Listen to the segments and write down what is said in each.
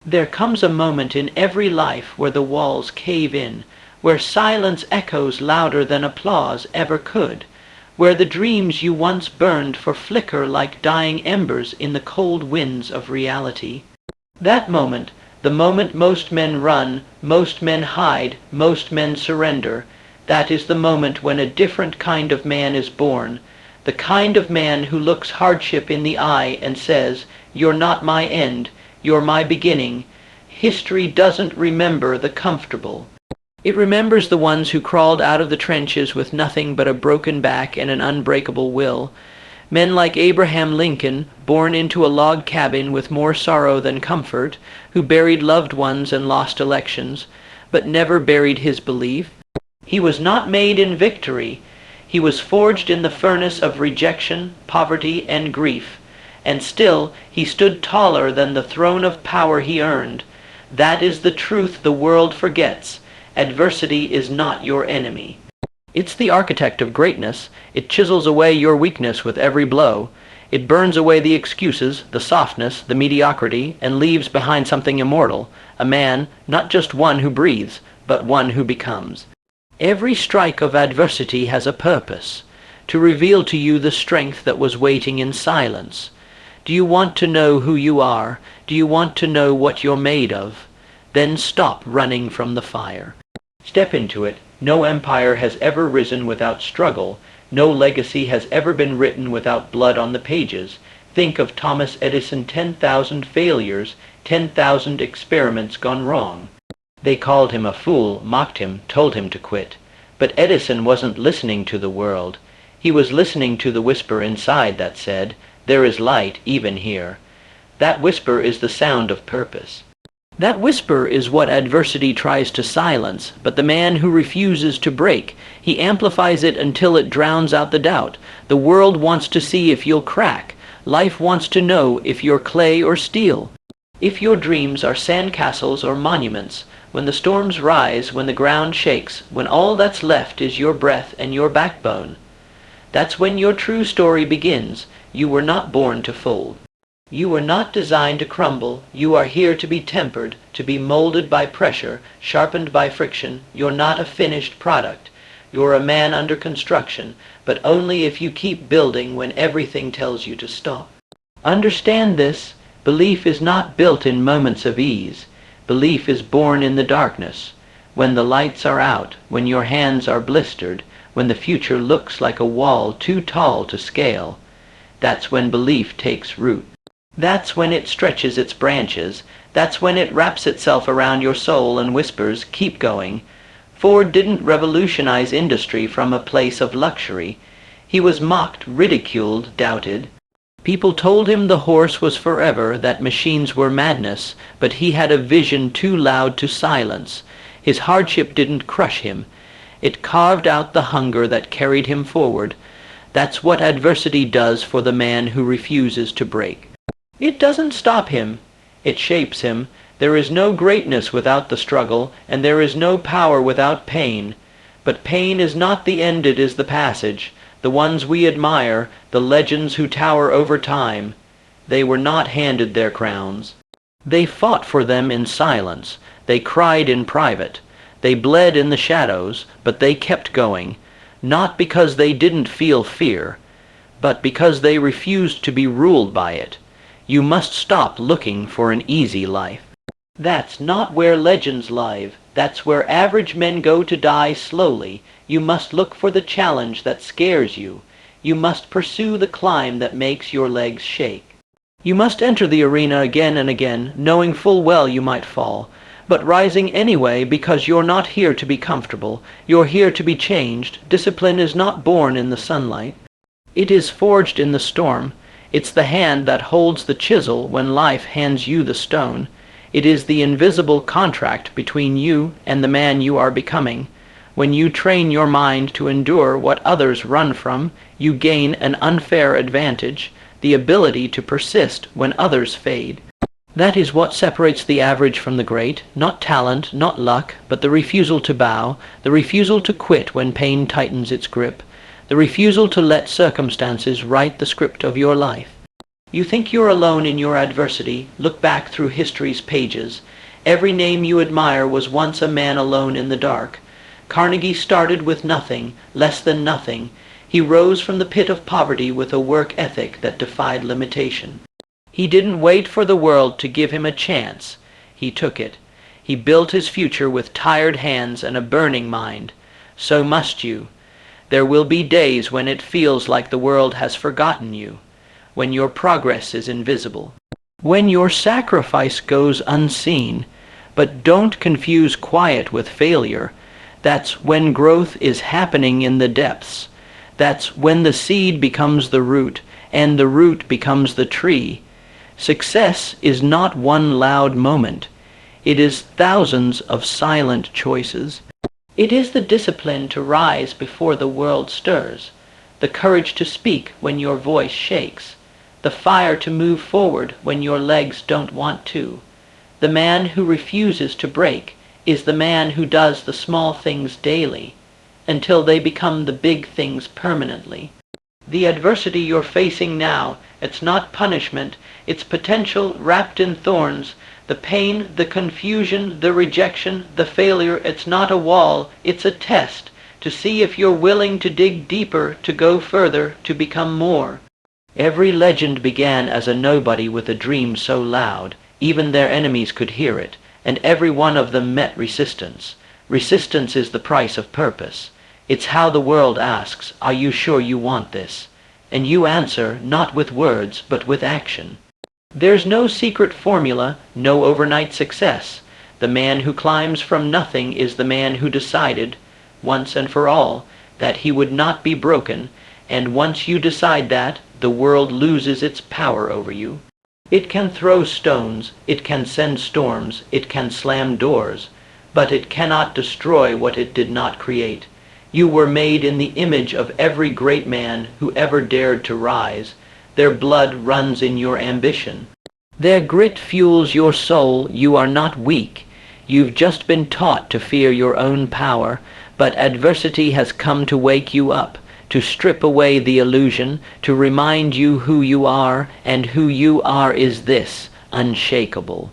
There comes a moment in every life where the walls cave in, where silence echoes louder than applause ever could, where the dreams you once burned for flicker like dying embers in the cold winds of reality. That moment, the moment most men run, most men hide, most men surrender, that is the moment when a different kind of man is born, the kind of man who looks hardship in the eye and says, "You're not my end, you're my beginning." History doesn't remember the comfortable. It remembers the ones who crawled out of the trenches with nothing but a broken back and an unbreakable will. Men like Abraham Lincoln, born into a log cabin with more sorrow than comfort, who buried loved ones and lost elections, but never buried his belief. He was not made in victory. He was forged in the furnace of rejection, poverty, and grief, and still he stood taller than the throne of power he earned. That is the truth the world forgets. Adversity is not your enemy. It's the architect of greatness. It chisels away your weakness with every blow. It burns away the excuses, the softness, the mediocrity, and leaves behind something immortal, a man, not just one who breathes, but one who becomes. Every strike of adversity has a purpose, to reveal to you the strength that was waiting in silence. Do you want to know who you are? Do you want to know what you're made of? Then stop running from the fire. Step into it. No empire has ever risen without struggle. No legacy has ever been written without blood on the pages. Think of Thomas Edison, 10,000 failures, 10,000 experiments gone wrong. They called him a fool, mocked him, told him to quit. But Edison wasn't listening to the world. He was listening to the whisper inside that said, "There is light even here." That whisper is the sound of purpose. That whisper is what adversity tries to silence, but the man who refuses to break, he amplifies it until it drowns out the doubt. The world wants to see if you'll crack. Life wants to know if you're clay or steel. If your dreams are sandcastles or monuments, when the storms rise, when the ground shakes, when all that's left is your breath and your backbone, that's when your true story begins. You were not born to fold. You were not designed to crumble. You are here to be tempered, to be molded by pressure, sharpened by friction. You're not a finished product. You're a man under construction, but only if you keep building when everything tells you to stop. Understand this. Belief is not built in moments of ease. Belief is born in the darkness, when the lights are out, when your hands are blistered, when the future looks like a wall too tall to scale. That's when belief takes root. That's when it stretches its branches. That's when it wraps itself around your soul and whispers, "Keep going." Ford didn't revolutionize industry from a place of luxury. He was mocked, ridiculed, doubted. People told him the horse was forever, that machines were madness, but he had a vision too loud to silence. His hardship didn't crush him. It carved out the hunger that carried him forward. That's what adversity does for the man who refuses to break. It doesn't stop him. It shapes him. There is no greatness without the struggle, and there is no power without pain. But pain is not the end, it is the passage. The ones we admire, the legends who tower over time, they were not handed their crowns. They fought for them in silence. They cried in private. They bled in the shadows, but they kept going, not because they didn't feel fear, but because they refused to be ruled by it. You must stop looking for an easy life. That's not where legends live. That's where average men go to die slowly. You must look for the challenge that scares you. You must pursue the climb that makes your legs shake. You must enter the arena again and again, knowing full well you might fall, but rising anyway because you're not here to be comfortable. You're here to be changed. Discipline is not born in the sunlight. It is forged in the storm. It's the hand that holds the chisel when life hands you the stone. It is the invisible contract between you and the man you are becoming. When you train your mind to endure what others run from, you gain an unfair advantage, the ability to persist when others fade. That is what separates the average from the great, not talent, not luck, but the refusal to bow, the refusal to quit when pain tightens its grip, the refusal to let circumstances write the script of your life. You think you're alone in your adversity. Look back through history's pages. Every name you admire was once a man alone in the dark. Carnegie started with nothing, less than nothing. He rose from the pit of poverty with a work ethic that defied limitation. He didn't wait for the world to give him a chance. He took it. He built his future with tired hands and a burning mind. So must you. There will be days when it feels like the world has forgotten you, when your progress is invisible, when your sacrifice goes unseen. But don't confuse quiet with failure. That's when growth is happening in the depths. That's when the seed becomes the root, and the root becomes the tree. Success is not one loud moment. It is thousands of silent choices. It is the discipline to rise before the world stirs, the courage to speak when your voice shakes, the fire to move forward when your legs don't want to. The man who refuses to break is the man who does the small things daily, until they become the big things permanently. The adversity you're facing now, it's not punishment, it's potential wrapped in thorns. The pain, the confusion, the rejection, the failure, it's not a wall, it's a test to see if you're willing to dig deeper, to go further, to become more. Every legend began as a nobody with a dream so loud, even their enemies could hear it, and every one of them met resistance. Resistance is the price of purpose. It's how the world asks, are you sure you want this? And you answer, not with words, but with action. There's no secret formula, no overnight success. The man who climbs from nothing is the man who decided, once and for all, that he would not be broken, and once you decide that, the world loses its power over you. It can throw stones, it can send storms, it can slam doors, but it cannot destroy what it did not create. You were made in the image of every great man who ever dared to rise. Their blood runs in your ambition. Their grit fuels your soul. You are not weak. You've just been taught to fear your own power, but adversity has come to wake you up, to strip away the illusion, to remind you who you are, and who you are is this, unshakable,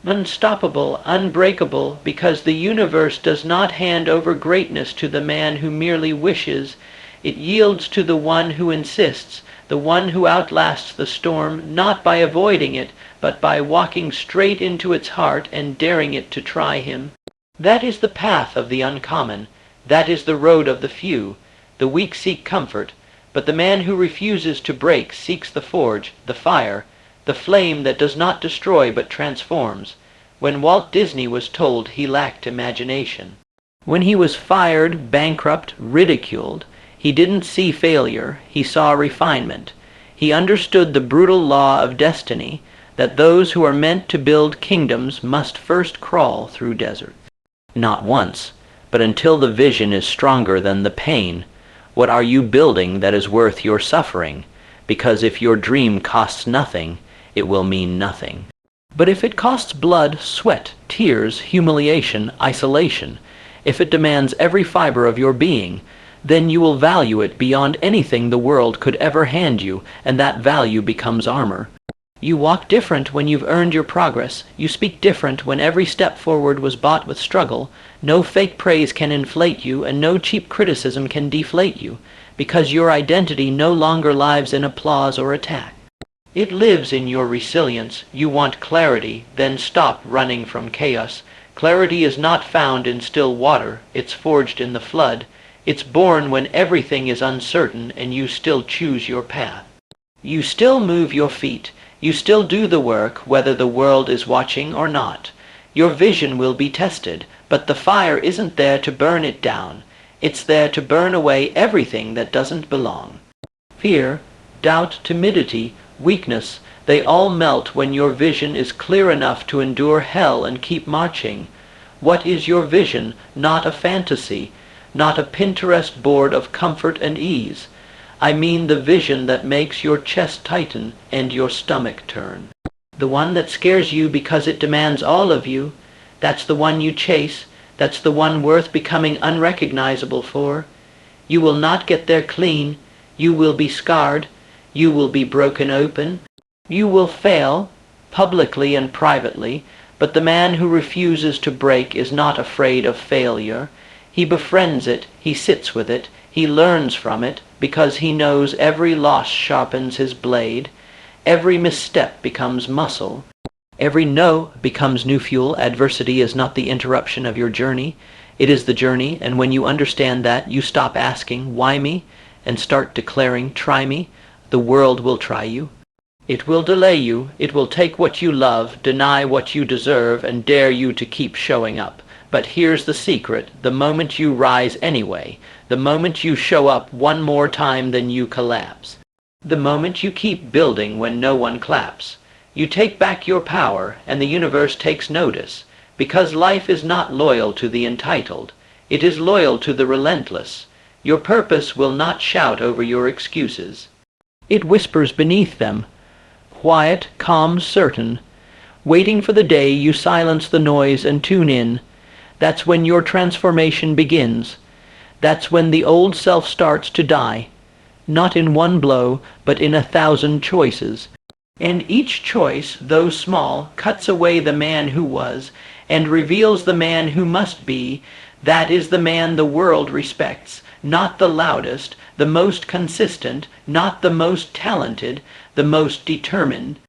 unstoppable, unbreakable, because the universe does not hand over greatness to the man who merely wishes. It yields to the one who insists, the one who outlasts the storm, not by avoiding it, but by walking straight into its heart and daring it to try him. That is the path of the uncommon. That is the road of the few. The weak seek comfort, but the man who refuses to break seeks the forge, the fire, the flame that does not destroy but transforms. When Walt Disney was told he lacked imagination, when he was fired, bankrupt, ridiculed, he didn't see failure, he saw refinement. He understood the brutal law of destiny, that those who are meant to build kingdoms must first crawl through desert. Not once, but until the vision is stronger than the pain. What are you building that is worth your suffering? Because if your dream costs nothing, it will mean nothing. But if it costs blood, sweat, tears, humiliation, isolation, if it demands every fiber of your being, then you will value it beyond anything the world could ever hand you, and that value becomes armor. You walk different when you've earned your progress. You speak different when every step forward was bought with struggle. No fake praise can inflate you, and no cheap criticism can deflate you, because your identity no longer lives in applause or attack. It lives in your resilience. You want clarity, then stop running from chaos. Clarity is not found in still water. It's forged in the flood. It's born when everything is uncertain and you still choose your path. You still move your feet. You still do the work, whether the world is watching or not. Your vision will be tested, but the fire isn't there to burn it down. It's there to burn away everything that doesn't belong. Fear, doubt, timidity, weakness, they all melt when your vision is clear enough to endure hell and keep marching. What is your vision? Not a fantasy, not a Pinterest board of comfort and ease. I mean the vision that makes your chest tighten and your stomach turn. The one that scares you because it demands all of you. That's the one you chase. That's the one worth becoming unrecognizable for. You will not get there clean. You will be scarred. You will be broken open. You will fail, publicly and privately, but the man who refuses to break is not afraid of failure. He befriends it, he sits with it, he learns from it, because he knows every loss sharpens his blade, every misstep becomes muscle, every no becomes new fuel. Adversity is not the interruption of your journey. It is the journey, and when you understand that, you stop asking, why me, and start declaring, try me. The world will try you. It will delay you. It will take what you love, deny what you deserve, and dare you to keep showing up. But here's the secret. The moment you rise anyway, the moment you show up one more time than you collapse, the moment you keep building when no one claps, you take back your power, and the universe takes notice. Because life is not loyal to the entitled. It is loyal to the relentless. Your purpose will not shout over your excuses. It whispers beneath them. Quiet, calm, certain. Waiting for the day you silence the noise and tune in. That's when your transformation begins. That's when the old self starts to die. Not in one blow, but in 1,000 choices. And each choice, though small, cuts away the man who was, and reveals the man who must be. That is the man the world respects, not the loudest, the most consistent, not the most talented, the most determined,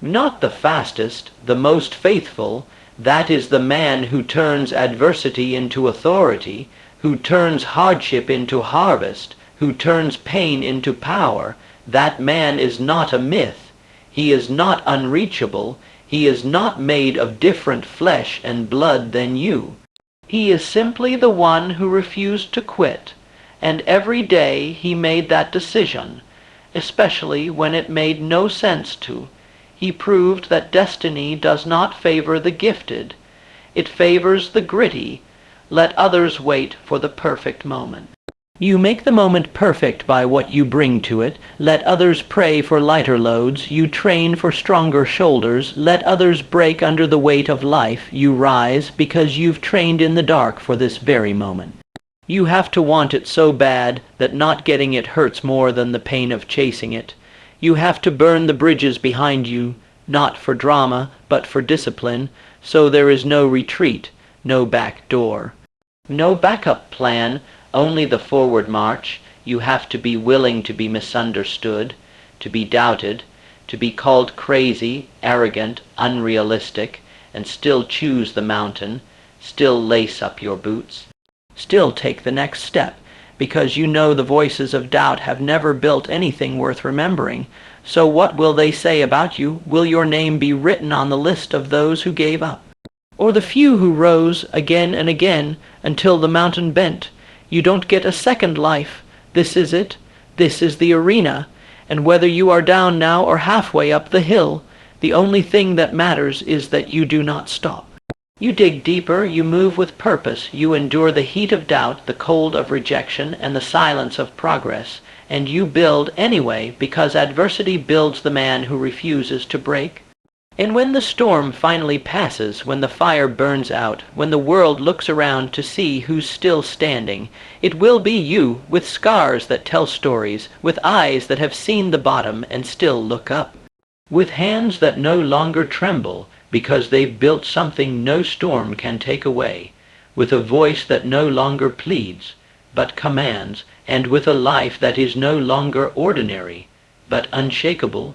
not the fastest, the most faithful. That is the man who turns adversity into authority, who turns hardship into harvest, who turns pain into power. That man is not a myth. He is not unreachable. He is not made of different flesh and blood than you. He is simply the one who refused to quit, and every day he made that decision, especially when it made no sense to. He proved that destiny does not favor the gifted. It favors the gritty. Let others wait for the perfect moment. You make the moment perfect by what you bring to it. Let others pray for lighter loads. You train for stronger shoulders. Let others break under the weight of life. You rise because you've trained in the dark for this very moment. You have to want it so bad that not getting it hurts more than the pain of chasing it. You have to burn the bridges behind you, not for drama, but for discipline, so there is no retreat, no back door, no backup plan, only the forward march. You have to be willing to be misunderstood, to be doubted, to be called crazy, arrogant, unrealistic, and still choose the mountain, still lace up your boots, still take the next step, because you know the voices of doubt have never built anything worth remembering. So what will they say about you? Will your name be written on the list of those who gave up? Or the few who rose again and again until the mountain bent? You don't get a second life. This is it. This is the arena. And whether you are down now or halfway up the hill, the only thing that matters is that you do not stop. You dig deeper, you move with purpose, you endure the heat of doubt, the cold of rejection, and the silence of progress, and you build anyway because adversity builds the man who refuses to break. And when the storm finally passes, when the fire burns out, when the world looks around to see who's still standing, it will be you, with scars that tell stories, with eyes that have seen the bottom and still look up, with hands that no longer tremble because they've built something no storm can take away, with a voice that no longer pleads but commands, and with a life that is no longer ordinary but unshakable.